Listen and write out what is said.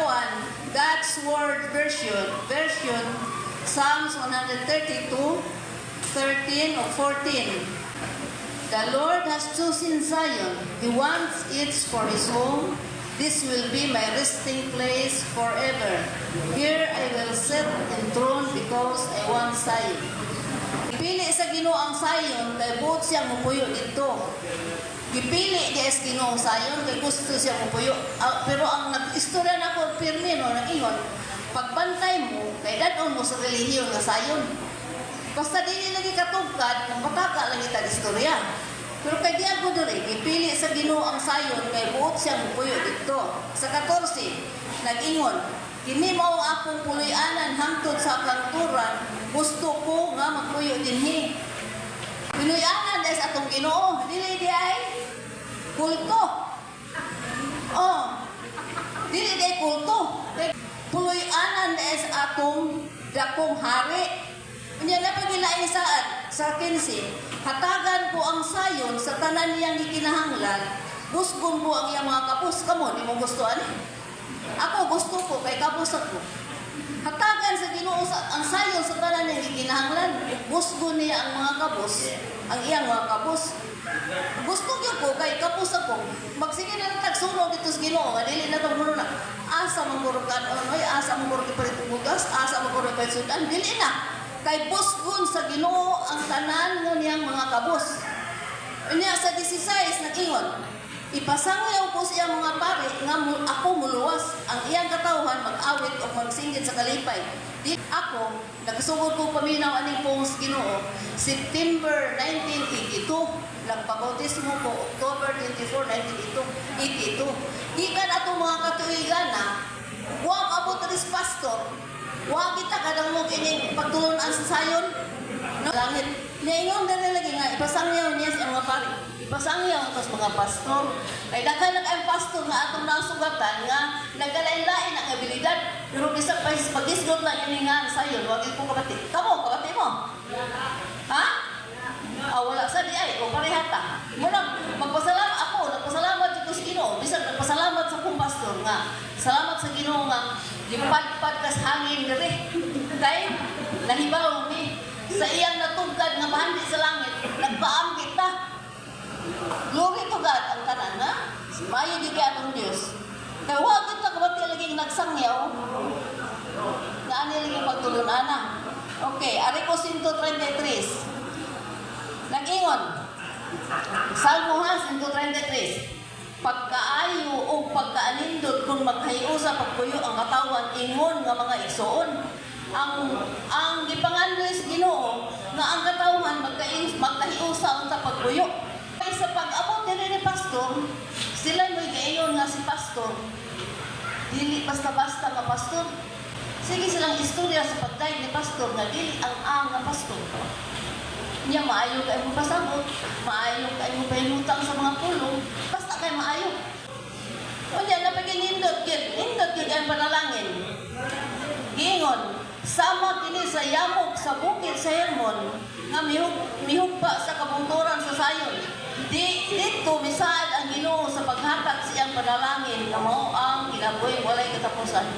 kuan, God's Word version Psalms 132, 13 or 14. The Lord has chosen Zion. He wants it for His home. This will be my resting place forever. Here I will sit enthroned because I want Zion. Gipili sa Ginoo ang Zion kay buot siyang mupuyo dito. Gipili niya sa Ginoo ang Zion kay gusto siyang mupuyo. Pero ang nag-istorya na ko pirmi no nang ingon, pagbantay mo kay dadon mo sa relihiyon nga Zion. Basta dili lagi katugkad, kung makaka lang itag istorya. Pero kay di ako doon ipili sa Ginoo ang Zion, kay buot siyang mupuyo dito. Sa 14, nag-ingon, kini mao ang akong puloy-anan hangtod sa kanturan, gusto ko nga magpuyo dinhi. Puloy-anan dahil sa atong Ginoo, dili di ay kulto. Oh, dili di ay kulto. Puloy-anan dahil sa atong dakong hari. Unya na pagilain sa 15, hatagan ko ang Zion sa tanan niyang gikinahanglan, busgon ko ang iyang mga kapus. Kamo, di mo gustuhan? Ako gusto ko, kay kapus ako. Hatagan sa Ginoo ang Zion sa tanan niyang gikinahanglan, busgon niya ang mga kapus, ang iyang mga kapus. Gusto ko, kay kapus ako. Magsige na tagsunog dito sa Ginoo, dili na itong muna na. Asa magkurukan, asa magkurukan bugas, asa magkurukan sudan, dili na. Kay busgon sa Ginoo ang tanan nga niyang mga kabus. Unya sa 16 nag-ingon, ipasangyaw ko sa iyang mga pari nga ako muluwas ang iyang katawhan mag-awit o magsinggit sa kalipay. Di ako nagsugod ko paminaw aning pong sa Ginoo September 1982 lang pabautismo ko October 24, 1982. Gikan atong mga katuigan na wa abot ris pastor. Wa kita kadang mo kining pagtulunan sa Zion no langit. Niingon na lagi nga ipasangyaw niya sa mga pari. Ipasangyaw sa mga pastor. Ay daghan ang pastor nga atong nasugatan nga nagalain-lain ang abilidad. Pero bisag pa sa pagisgot lang ini nga sa Zion, wa gyud ko kabati. Kamo kabati mo? Ha? Wala sa di ay o parehata. Muna magpasalamat ako, nagpasalamat jud ko sa Ginoo. Bisag nagpasalamat sa akong pastor nga. Salamat sa Ginoo nga gipadpad kas hangin diri. Kay nahibaw mi sa iyang natugkad nga bahandi sa langit, nagbaam kita. Glory to God ang tanan na. Mayo di kay atong Dios. Kay wa kita kabati lagi nagsangyaw. Nga ani lagi pagtulunana. Okay, ari ko 133. Nag-ingon, Salmo 133, pagkaayo o pagkaanindot kung maghayo sa pagpuyo ang katawan, ingon nga mga igsoon. Ang gipangandoy sa Ginoo nga ang katawan magkahiyo sa pagpuyo. Kaya sa pag-abot ni pastor, sila mo'y gayon nga si pastor. Dili basta-basta nga pastor. Sige silang istorya sa pagdaig ni pastor nga dili ang nga pastor. Niya maayo kayo mo pasabot, maayo kayo mo pahilutang sa mga pulong, basta kayo maayo. O niya, napag-inindot yun ang panalangin. Gingon, sama kini sa yamok sa bukid sa Hermon, nga mihugpa sa kabungturan sa Zion. Dito, misaad ang Ginoo sa paghatag siyang panalangin, na mao ang kinabuhi, walay katapusan.